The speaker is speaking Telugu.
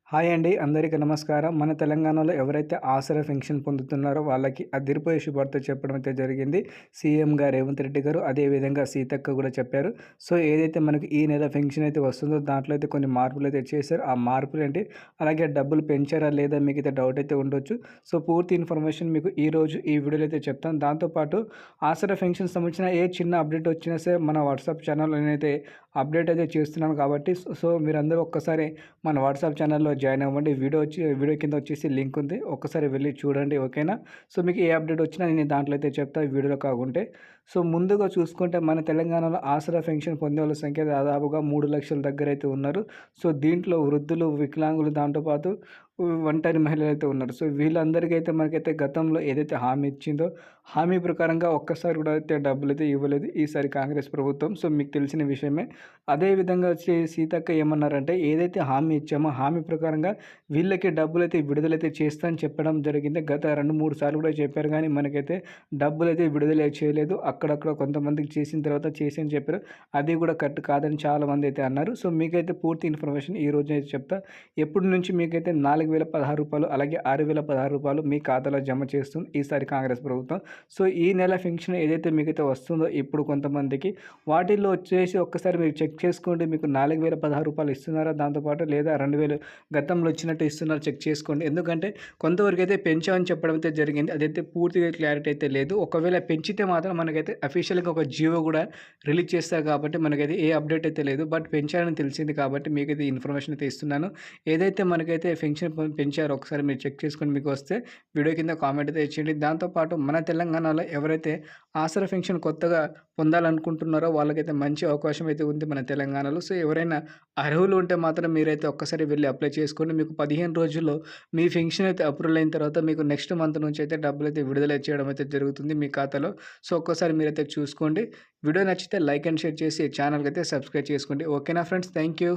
హాయ్ అండి. అందరికీ నమస్కారం. మన తెలంగాణలో ఎవరైతే ఆసరా పెన్షన్ పొందుతున్నారో వాళ్ళకి అదిరిపోయే శుభార్త చెప్పడం అయితే జరిగింది. సీఎంగా రేవంత్ రెడ్డి గారు, అదేవిధంగా సీతక్క కూడా చెప్పారు. సో, ఏదైతే మనకి ఈ నెల పెన్షన్ అయితే వస్తుందో దాంట్లో అయితే కొన్ని మార్పులైతే చేశారు. ఆ మార్పులేంటి, అలాగే డబ్బులు పెంచారా లేదా మీకైతే డౌట్ అయితే ఉండొచ్చు. సో, పూర్తి ఇన్ఫర్మేషన్ మీకు ఈరోజు ఈ వీడియోలో అయితే చెప్తాను. దాంతోపాటు ఆసరా పెన్షన్ సంబంధించిన ఏ చిన్న అప్డేట్ వచ్చినా సరే మన వాట్సాప్ ఛానల్‌లో నేనైతే అప్డేట్ అయితే చేస్తున్నాను కాబట్టి సో, మీరందరూ ఒక్కసారి మన వాట్సాప్ ఛానల్‌లో జాయిన్ అవ్వండి. వీడియో కింద వచ్చేసి లింక్ ఉంది. ఒక్కసారి వెళ్లి చూడండి. ఓకేనా? సో, మీకు ఏ అప్డేట్ వచ్చినా నేను దాంట్లో అయితే చెప్తా వీడియోలో కాకుంటే. సో, ముందుగా చూసుకుంటే మన తెలంగాణలో ఆసరా పెన్షన్ పొందేవాళ్ళ సంఖ్య దాదాపుగా 3,00,000 దగ్గరైతే ఉన్నారు. సో, దీంట్లో వృద్ధులు, వికలాంగులు దాంతో పాటు ఒంటరి మహిళలైతే ఉన్నారు. సో, వీళ్ళందరికైతే మనకైతే గతంలో ఏదైతే హామీ ఇచ్చిందో, హామీ ప్రకారంగా ఒక్కసారి కూడా అయితే డబ్బులైతే ఇవ్వలేదు ఈసారి కాంగ్రెస్ ప్రభుత్వం. సో, మీకు తెలిసిన విషయమే. అదే విధంగా సీతక్క ఏమన్నారంటే, ఏదైతే హామీ ఇచ్చామో హామీ ప్రకారంగా వీళ్ళకి డబ్బులైతే విడుదలైతే చేస్తా అని చెప్పడం జరిగింది. గత 2, 3 సార్లు కూడా చెప్పారు గానీ మనకైతే డబ్బులైతే విడుదల చేయలేదు. అక్కడక్కడ కొంతమందికి చేసిన తర్వాత చేసి అని చెప్పారు. అది కూడా కరెక్ట్ కాదని చాలామంది అయితే అన్నారు. సో, మీకైతే పూర్తి ఇన్ఫర్మేషన్ ఈ రోజు అయితే చెప్తా. ఎప్పటి నుంచి మీకైతే రూ. 4,016 అలాగే రూ. 6,016 మీ ఖాతాలో జమ చేస్తుంది ఈసారి కాంగ్రెస్ ప్రభుత్వం. సో, ఈ నెల పెన్షన్ ఏదైతే మీకైతే వస్తుందో ఇప్పుడు కొంతమందికి వాటిల్లో వచ్చేసి ఒక్కసారి మీరు చెక్ చేసుకోండి. మీకు రూ. 4,016 ఇస్తున్నారా? దాంతోపాటు లేదా 2,000 గతంలో వచ్చినట్టు ఇస్తున్నారా చెక్ చేసుకోండి. ఎందుకంటే కొంతవరకైతే పెంచామని చెప్పడం అయితే జరిగింది. అదైతే పూర్తిగా క్లారిటీ అయితే లేదు. ఒకవేళ పెంచితే మాత్రం మనకైతే అఫీషియల్‌గా ఒక జియో కూడా రిలీజ్ చేస్తారు కాబట్టి మనకైతే ఏ అప్డేట్ అయితే లేదు. బట్ పెంచారని తెలిసింది కాబట్టి మీకైతే ఇన్ఫర్మేషన్ అయితే ఇస్తున్నాను. ఏదైతే మనకైతే పెన్షన్ పెంచారో ఒకసారి మీరు చెక్ చేసుకొని మీకు వస్తే వీడియో కింద కామెంట్ అయితే ఇచ్చేయండి. దాంతోపాటు మన తెలంగాణలో ఎవరైతే ఆసరా పెన్షన్ కొత్తగా పొందాలనుకుంటున్నారో వాళ్ళకైతే మంచి అవకాశం అయితే ఉంది మన తెలంగాణలో. సో, ఎవరైనా అర్హులు ఉంటే మాత్రం మీరైతే ఒక్కసారి వెళ్లి అప్లై చేసుకోండి. మీకు 15 రోజుల్లో మీ పెన్షన్ అయితే అప్రూవల్ అయిన తర్వాత మీకు నెక్స్ట్ మంత్ నుంచి అయితే డబ్బులైతే విడుదల చేయడం అయితే జరుగుతుంది మీ ఖాతాలో. సో, ఒక్కసారి మీరైతే చూసుకోండి. వీడియో నచ్చితే లైక్ అండ్ షేర్ చేసి ఛానల్‌కి అయితే సబ్స్క్రైబ్ చేసుకోండి. ఓకేనా ఫ్రెండ్స్? Thank you.